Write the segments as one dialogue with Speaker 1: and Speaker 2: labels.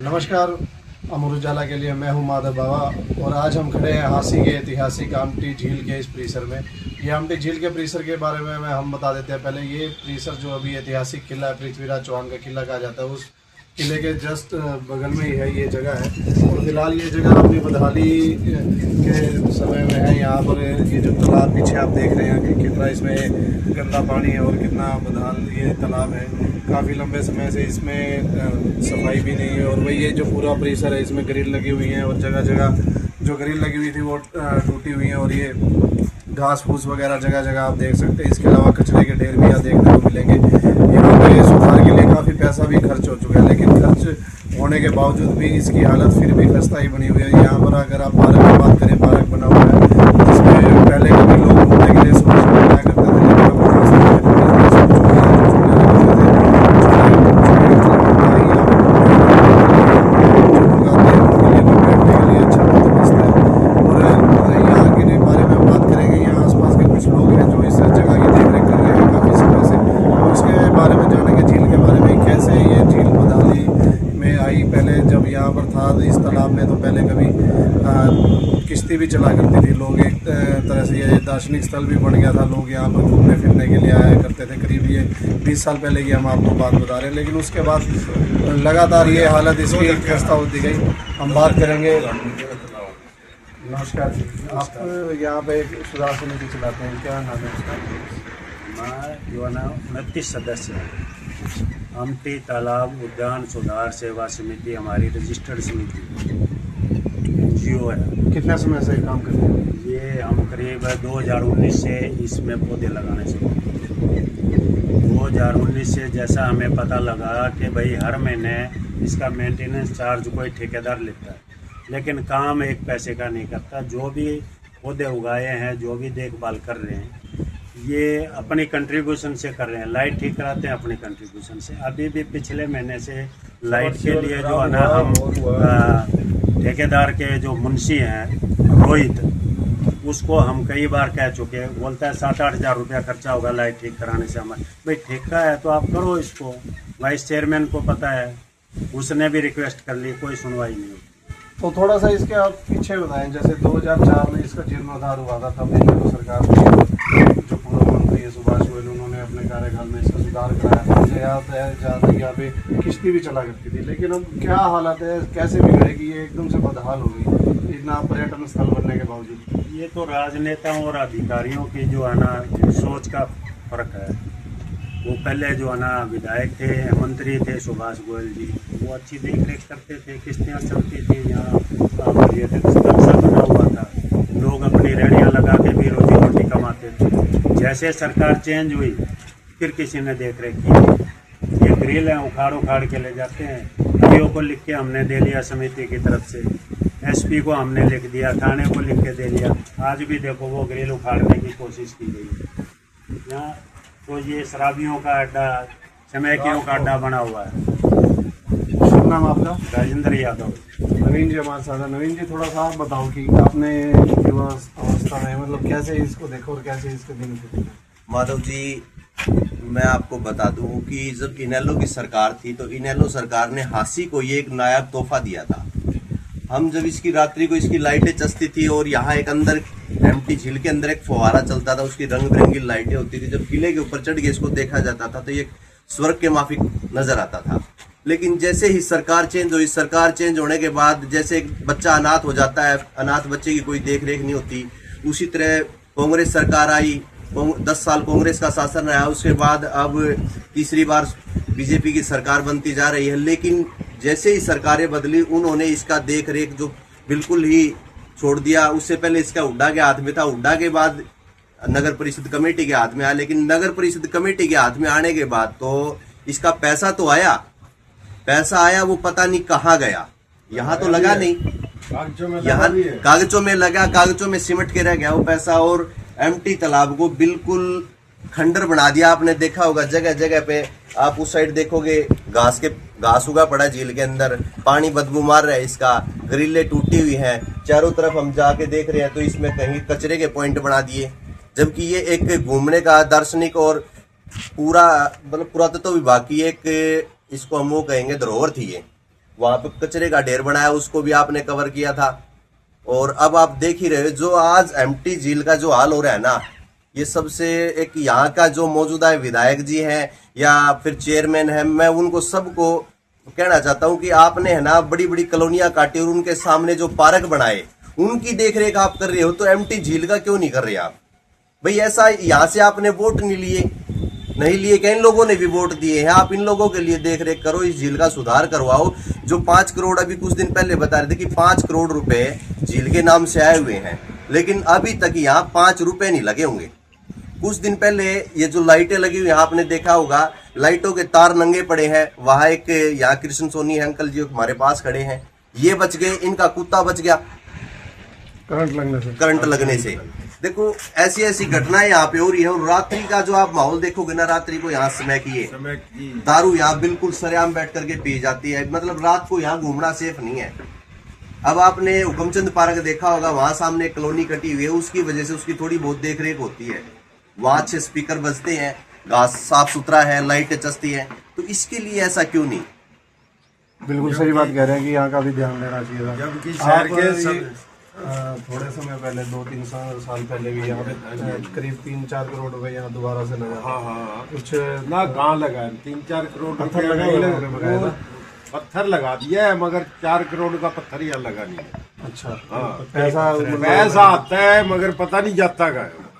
Speaker 1: नमस्कार। अमर उजाला के लिए मैं हूं माधव बाबा और आज हम खड़े हैं हांसी के ऐतिहासिक आमटी झील के इस परिसर में। ये आमटी झील के परिसर के बारे में हम बता देते हैं। पहले ये परिसर जो अभी ऐतिहासिक किला है, पृथ्वीराज चौहान का किला कहा जाता है, उस किले के जस्ट बगल में ही है ये जगह है। और फिलहाल ये जगह अपनी बदहाली के समय में है। यहाँ पर ये जो तालाब पीछे आप देख रहे हैं कि कितना इसमें गंदा पानी है और कितना बदहाल ये तालाब है। काफ़ी लंबे समय से इसमें सफाई भी नहीं है। और वही ये जो पूरा परिसर है इसमें ग्रिल लगी हुई है और जगह जगह जो ग्रिल लगी हुई थी वो टूटी हुई है। और ये घास फूस वगैरह जगह जगह आप देख सकते हैं। इसके अलावा कचरे के ढेर भी यहाँ देखने को मिलेंगे। यहाँ पे सुधार के लिए काफ़ी पैसा भी खर्च हो चुका है, लेकिन खर्च होने के बावजूद भी इसकी हालत फिर भी खस्ता ही बनी हुई है। यहाँ पर अगर आप पार्क की बात करें, पार्क बना हुआ है जिसमें पहले कभी लोग घूमने के लिए सुबह बनाया करते थे, लेकिन अब पहले जब यहाँ पर था इस तालाब में तो पहले कभी किश्ती भी चला करती थी। लोग एक तरह से ये दार्शनिक स्थल भी बन गया था। लोग यहाँ पर घूमने फिरने के लिए आया करते थे। करीब ये 20 साल पहले की हम आपको बात बता रहे हैं, लेकिन उसके बाद लगातार ये हालत इसकी खस्ता होती गई। हम बात करेंगे। नमस्कार जी, आप यहाँ पे एक सुधार समिति चलाते हैं, क्या नाम है उसका?
Speaker 2: मैं जो है 29 सदस्य हैं। आमटी तालाब उद्यान सुधार सेवा समिति हमारी रजिस्टर्ड समिति NGO है।
Speaker 1: कितने समय से काम कर रहे हैं?
Speaker 2: ये हम करीब 2019 से इसमें पौधे लगाने से 2019 से जैसा हमें पता लगा कि भाई हर महीने इसका मेंटेनेंस चार्ज कोई ठेकेदार लेता है, लेकिन काम एक पैसे का नहीं करता। जो भी पौधे उगाए हैं, जो भी देखभाल कर रहे हैं, ये अपनी कंट्रीब्यूशन से कर रहे हैं। लाइट ठीक कराते हैं अपनी कंट्रीब्यूशन से। अभी भी पिछले महीने से लाइट के लिए जो है ना हम ठेकेदार के जो मुंशी हैं रोहित, उसको हम कई बार कह चुके हैं। बोलता है 7-8 हज़ार रुपया खर्चा होगा लाइट ठीक कराने से हमारे। भाई ठेका है तो आप करो इसको। वाइस चेयरमैन को पता है, उसने भी रिक्वेस्ट कर ली, कोई सुनवाई नहीं हुई।
Speaker 1: तो थोड़ा सा इसके आप पीछे बताएं। जैसे 2004 में इसका जीर्णोद्धार हुआ था, तब हिंदू सरकार ने जो पूर्व मंत्री है सुभाष गोयल, उन्होंने अपने कार्यकाल में इसका सुधार कराया था। मुझे याद है जहाँ तक यहाँ पे किश्ती भी चला करती थी, लेकिन अब क्या हालत है, कैसे बिगड़ेगी ये एकदम से बदहाल हो गई इतना पर्यटन स्थल बनने के बावजूद?
Speaker 2: ये तो राजनेताओं और अधिकारियों की जो है ना सोच का फर्क है। वो पहले जो है ना विधायक थे, मंत्री थे सुभाष गोयल जी, वो अच्छी देख रेख करते थे, किश्तियाँ चलती थी, यहाँ पर्यटन स्थल सा बना हुआ था। लोग अपनी रेहड़ियाँ लगा के भी रोजी रोटी कमाते थे। जैसे सरकार चेंज हुई फिर किसी ने देख रेख की। ये ग्रिल है, उखाड़ के ले जाते हैं। DO को लिख के हमने दे लिया समिति की तरफ से, SP को हमने लिख दिया, थाने को लिख के दे लिया। आज भी देखो वो ग्रिल उखाड़ने की कोशिश की गई है। यहाँ तो ये शराबियों का अड्डा, चमैकियों का अड्डा बना हुआ है।
Speaker 1: शुभ नाम आपका?
Speaker 2: राजेंद्र यादव।
Speaker 1: नवीन जी हमारे साथ है। नवीन जी, थोड़ा सा आप बताओ कि आपने युवा अवस्था में मतलब कैसे इसको देखो और कैसे इसके दिन बीते?
Speaker 3: माधव जी, मैं आपको बता दूं कि जब इनेलो की सरकार थी तो इनेलो सरकार ने हांसी को ये एक नायाब तोहफा दिया था। हम जब इसकी रात्रि को इसकी लाइटें चसती थी और यहाँ एक अंदर एमटी झील के अंदर एक फुहारा चलता था, उसकी रंग बिरंगी लाइटें होती थी। जब किले के ऊपर चढ़ के इसको देखा जाता था तो ये स्वर्ग के माफिक नजर आता था। लेकिन जैसे ही सरकार चेंज हुई, सरकार चेंज होने के बाद जैसे एक बच्चा अनाथ हो जाता है, अनाथ बच्चे की कोई देख रेख नहीं होती, उसी तरह कांग्रेस सरकार आई। 10 साल कांग्रेस का शासन रहा। उसके बाद अब तीसरी बार बीजेपी की सरकार बनती जा रही है। लेकिन जैसे ही सरकारें बदली, उन्होंने इसका देख रेख जो बिल्कुल ही छोड़ दिया। उससे पहले इसका हुड्डा के हाथ में था, हुड्डा के बाद नगर परिषद कमेटी के हाथ में आया। लेकिन नगर परिषद कमेटी के हाथ में आने के बाद तो इसका पैसा तो आया, वो पता नहीं कहाँ गया। यहाँ तो लगा नहीं, यहाँ कागजों में लगा, कागजों में सिमट के रह गया वो पैसा। और एमटी तालाब को बिल्कुल खंडर बना दिया। आपने देखा होगा जगह जगह पे, आप उस साइड देखोगे घास उगा पड़ा झील के अंदर, पानी बदबू मार रहा है इसका, ग्रिलें टूटी हुई हैं। चारों तरफ हम जाके देख रहे हैं तो इसमें कहीं कचरे के पॉइंट बना दिए, जबकि ये एक घूमने का दार्शनिक और पूरा मतलब पुरातत्व विभाग की एक, इसको हम वो कहेंगे धरोहर थी ये। वहां पे कचरे का ढेर बनाया, उसको भी आपने कवर किया था। और अब आप देख ही रहे हो जो आज एम्प्टी झील का जो हाल हो रहा है ना, ये सबसे एक यहाँ का जो मौजूदा विधायक जी हैं या फिर चेयरमैन है, मैं उनको सबको कहना चाहता हूँ कि आपने है ना बड़ी बड़ी कॉलोनियां काटी और उनके सामने जो पार्क बनाए उनकी देखरेख आप कर रहे हो, तो एम्प्टी झील का क्यों नहीं कर रहे आप भाई? ऐसा यहाँ से आपने वोट नहीं लिए कि इन लोगों ने भी वोट दिए हैं, आप इन लोगों के लिए देख रेख करो, इस झील का सुधार करवाओ। जो 5 करोड़ अभी कुछ दिन पहले बता रहे थे कि 5 करोड़ रुपए झील के नाम से आए हुए हैं, लेकिन अभी तक यहाँ 5 रुपए नहीं लगे होंगे। कुछ दिन पहले ये जो लाइटें लगी हुई यहाँ आपने देखा होगा, लाइटों के तार नंगे पड़े हैं। वहां एक यहाँ कृष्ण सोनी है अंकल जी हमारे पास खड़े हैं, ये बच गए, इनका कुत्ता बच गया करंट लगने से। देखो ऐसी ऐसी घटनाएं यहाँ पे हो रही है। और रात्रि का जो आप माहौल देखोगे ना, रात्रि को यहाँ समय की दारू यहाँ बिल्कुल सरेआम बैठ करके पी जाती है, मतलब रात को यहाँ घूमना सेफ नहीं है। अब आपने हुकमचंद पार्क देखा होगा, वहां सामने एक कॉलोनी कटी हुई है, उसकी वजह से उसकी थोड़ी बहुत देख रेख होती है, वहां अच्छे स्पीकर बजते हैं, घास साफ सुथरा है, लाइटें चस्ती है, तो इसके लिए ऐसा क्यों नहीं?
Speaker 1: बिल्कुल सही बात कह रहे हैं कि यहाँ का भी ध्यान देना चाहिए था।
Speaker 4: जबकि शहर के
Speaker 1: थोड़े समय पहले 2-3 साल पहले भी यहाँ पे करीब 3-4 करोड़ रुपए यहाँ दोबारा से लगा।
Speaker 4: हाँ
Speaker 1: कुछ
Speaker 4: ना कहाँ लगा है, 3-4 करोड़
Speaker 1: पत्थर
Speaker 4: रुपया
Speaker 1: लगा
Speaker 4: नहीं
Speaker 1: हुआ है,
Speaker 4: लगा, वो पत्थर लगा दिया है, मगर 4 करोड़ का पत्थर यहाँ लगा नहीं है।
Speaker 1: अच्छा
Speaker 4: हाँ,
Speaker 1: पैसा
Speaker 4: आता है मगर पता नहीं जाता का है,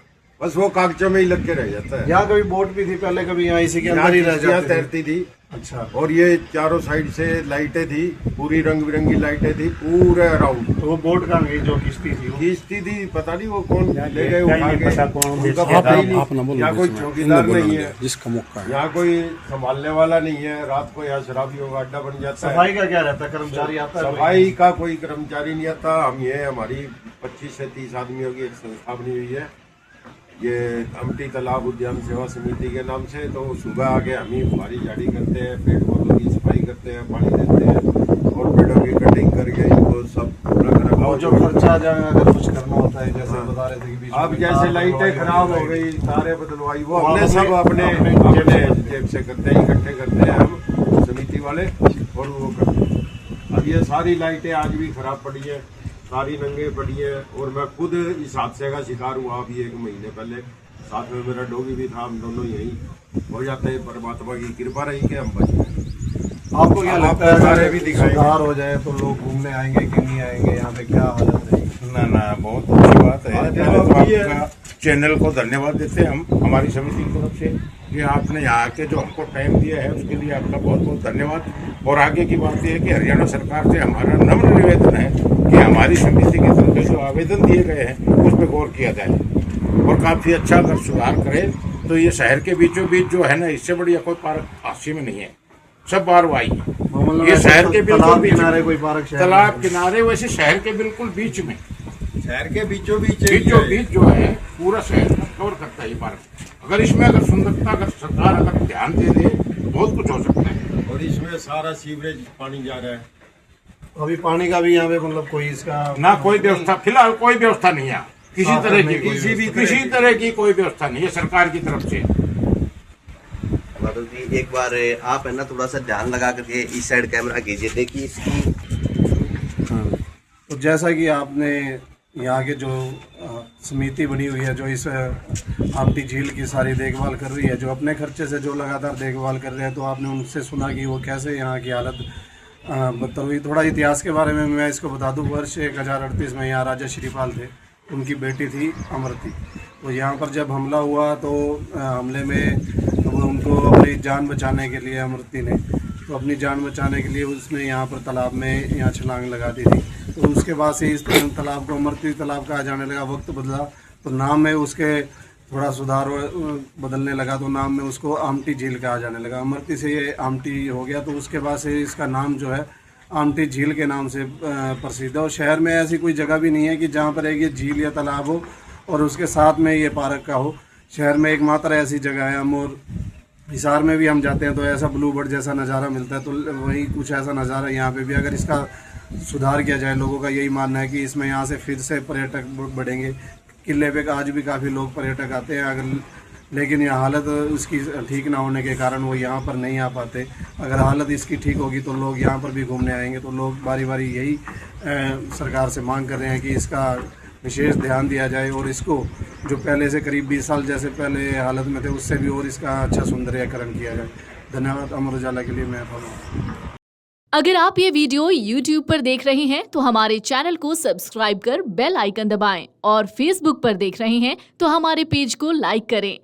Speaker 4: बस वो कागजों में ही लग के रह जाता है।
Speaker 1: यहाँ कभी बोट भी थी पहले, कभी यहाँ इसी के अंदर ही रह
Speaker 4: यहाँ
Speaker 1: जाती थी।
Speaker 4: तैरती थी।
Speaker 1: अच्छा।
Speaker 4: और ये चारों साइड से लाइटें थी, पूरी रंग बिरंगी लाइटें थी पूरे अराउंड।
Speaker 1: तो वो बोट कहाँ गई जो किश्ती थी?
Speaker 4: खींचती थी, पता नहीं वो कौन ले गए उठा के,
Speaker 2: पता कौन
Speaker 4: उनका
Speaker 2: बेच
Speaker 4: पता ही
Speaker 2: गया।
Speaker 4: नहीं। यहाँ कोई चौकीदार नहीं है,
Speaker 5: जिसका मौका है,
Speaker 4: यहाँ कोई संभालने वाला नहीं है। रात को यहाँ शराबियों का अड्डा बन जाता है।
Speaker 1: सफाई का क्या रहता है? कर्मचारी आता है?
Speaker 4: सफाई का कोई कर्मचारी नहीं आता। हम ये हमारी 25 से 30 आदमियों की एक संस्था बनी हुई है, ये अमटी तालाब उद्यान सेवा समिति के नाम से। तो सुबह आके हम ही हमारी झाड़ी करते हैं, पेड़ पौधों की सफाई करते हैं, पानी देते हैं और पेड़ों की कटिंग करके इनको सब
Speaker 1: और जो खर्चा अगर कुछ करना होता है, जैसे बता रहे थे कि बीच
Speaker 4: अब
Speaker 1: में
Speaker 4: जैसे
Speaker 1: तार
Speaker 4: लाइटें
Speaker 1: बदलवाई,
Speaker 4: खराब हो गई, तारे बदलवाई, वो हमने
Speaker 1: अपने-
Speaker 4: सब अपने
Speaker 1: अपने
Speaker 4: अपने जेब से करते हैं, इकट्ठे करते हैं हम समिति वाले और वो करते हैं। अब ये सारी लाइटें आज भी खराब पड़ी है, सारी नंगे पड़ी है। और मैं खुद इस हादसे का शिकार हुआ अभी 1 महीने पहले, साथ में मेरा डॉगी भी था, हम दोनों यही हो जाते हैं। परमात्मा की कृपा रही कि हम बच गए।
Speaker 1: आपको क्या लगता है
Speaker 4: सारे
Speaker 1: अगर
Speaker 4: भी दिखाएंगे।
Speaker 1: सुधार हो जाए तो लोग घूमने आएंगे कि नहीं आएंगे? यहाँ पे क्या हालत है?
Speaker 5: ना ना बहुत अच्छी बात है।
Speaker 4: हाँ,
Speaker 5: पहले तो
Speaker 4: ये-
Speaker 5: आपका चैनल को धन्यवाद देते हैं हम हमारी समिति की तरफ से, कि आपने यहाँ के जो हमको टाइम दिया है उसके लिए आपका बहुत बहुत धन्यवाद। और आगे की बात यह है कि हरियाणा सरकार से हमारा नम्र निवेदन है कि हमारी समिति की तरफ से जो आवेदन दिए गए हैं उस पर गौर किया जाए और काफी अच्छा अगर सुधार करे तो ये शहर के बीचों बीच जो है ना, इससे बढ़िया कोई पार्क हादसे में नहीं है, सब बार वाई है।
Speaker 1: मतलब
Speaker 5: ये
Speaker 1: ऐसे
Speaker 5: शहर के बिल्कुल
Speaker 1: तालाब
Speaker 5: बीच
Speaker 1: किनारे
Speaker 5: में,
Speaker 1: कोई पार्क शहर
Speaker 5: तालाब
Speaker 1: में?
Speaker 5: किनारे, वैसे शहर के बिल्कुल बीच में,
Speaker 4: शहर के बीचों बीच
Speaker 5: जो है पूरा शहर को कवर करता है ये पार्क। अगर इसमें अगर सुंदरता अगर सरकार अगर ध्यान दे दे बहुत कुछ हो सकता है।
Speaker 4: और इसमें सारा सीवरेज पानी जा रहा है।
Speaker 1: अभी पानी का भी यहाँ पे मतलब कोई इसका
Speaker 5: ना कोई व्यवस्था, फिलहाल कोई व्यवस्था नहीं है किसी
Speaker 1: साफ
Speaker 5: तरह
Speaker 1: करने
Speaker 5: की,
Speaker 1: की कोई
Speaker 5: किसी तरह की कोई व्यवस्था नहीं है सरकार की तरफ से।
Speaker 3: बादल जी एक बार आप है ना थोड़ा सा ध्यान लगा करके इस साइड कैमरा कीजिए, देखिए इसकी।
Speaker 1: तो जैसा कि आपने यहाँ के जो समिति बनी हुई है जो इस आमटी झील की सारी देखभाल कर रही है, जो अपने खर्चे से जो लगातार देखभाल कर रहे हैं, तो आपने उनसे सुना कि वो कैसे यहाँ की हालत बदतर हुई। थोड़ा इतिहास के बारे में मैं इसको बता दूं। वर्ष 1038 में यहाँ राजा श्रीपाल थे, उनकी बेटी थी अमृति। तो यहाँ पर जब हमला हुआ तो हमले में उनको अपनी जान बचाने के लिए अमृति ने तो अपनी जान बचाने के लिए उसने यहाँ पर तालाब में यहाँ छलांग लगा दी थी। तो उसके बाद से इस तालाब को अमृति तालाब कहा जाने लगा। वक्त बदला तो नाम में उसके थोड़ा सुधार बदलने लगा, तो नाम में उसको आमटी झील कहा जाने लगा। अमृति से ये आमटी हो गया, तो उसके बाद से इसका नाम जो है आमटी झील के नाम से प्रसिद्ध है। और शहर में ऐसी कोई जगह भी नहीं है कि जहाँ पर एक ये झील या तालाब हो और उसके साथ में ये पार्क का हो। शहर में एकमात्र ऐसी जगह है। हम और हिसार में भी हम जाते हैं तो ऐसा ब्लू बर्ड जैसा नज़ारा मिलता है, तो वही कुछ ऐसा नज़ारा यहाँ पे भी अगर इसका सुधार किया जाए। लोगों का यही मानना है कि इसमें यहाँ से फिर से पर्यटक बढ़ेंगे। किले पे आज भी काफ़ी लोग पर्यटक आते हैं। अगर लेकिन यह हालत इसकी ठीक ना होने के कारण वो यहाँ पर नहीं आ पाते। अगर हालत इसकी ठीक होगी तो लोग यहाँ पर भी घूमने आएंगे। तो लोग बारी बारी यही सरकार से मांग कर रहे हैं कि इसका विशेष ध्यान दिया जाए और इसको जो पहले से करीब 20 साल जैसे पहले हालत में थे उससे भी और इसका अच्छा सौंदर्यीकरण किया जाए। धन्यवाद। अमर उजाला के लिए मैं
Speaker 6: अगर आप ये वीडियो YouTube पर देख रहे हैं तो हमारे चैनल को सब्सक्राइब कर बेल आइकन दबाएं और Facebook पर देख रहे हैं तो हमारे पेज को लाइक करें।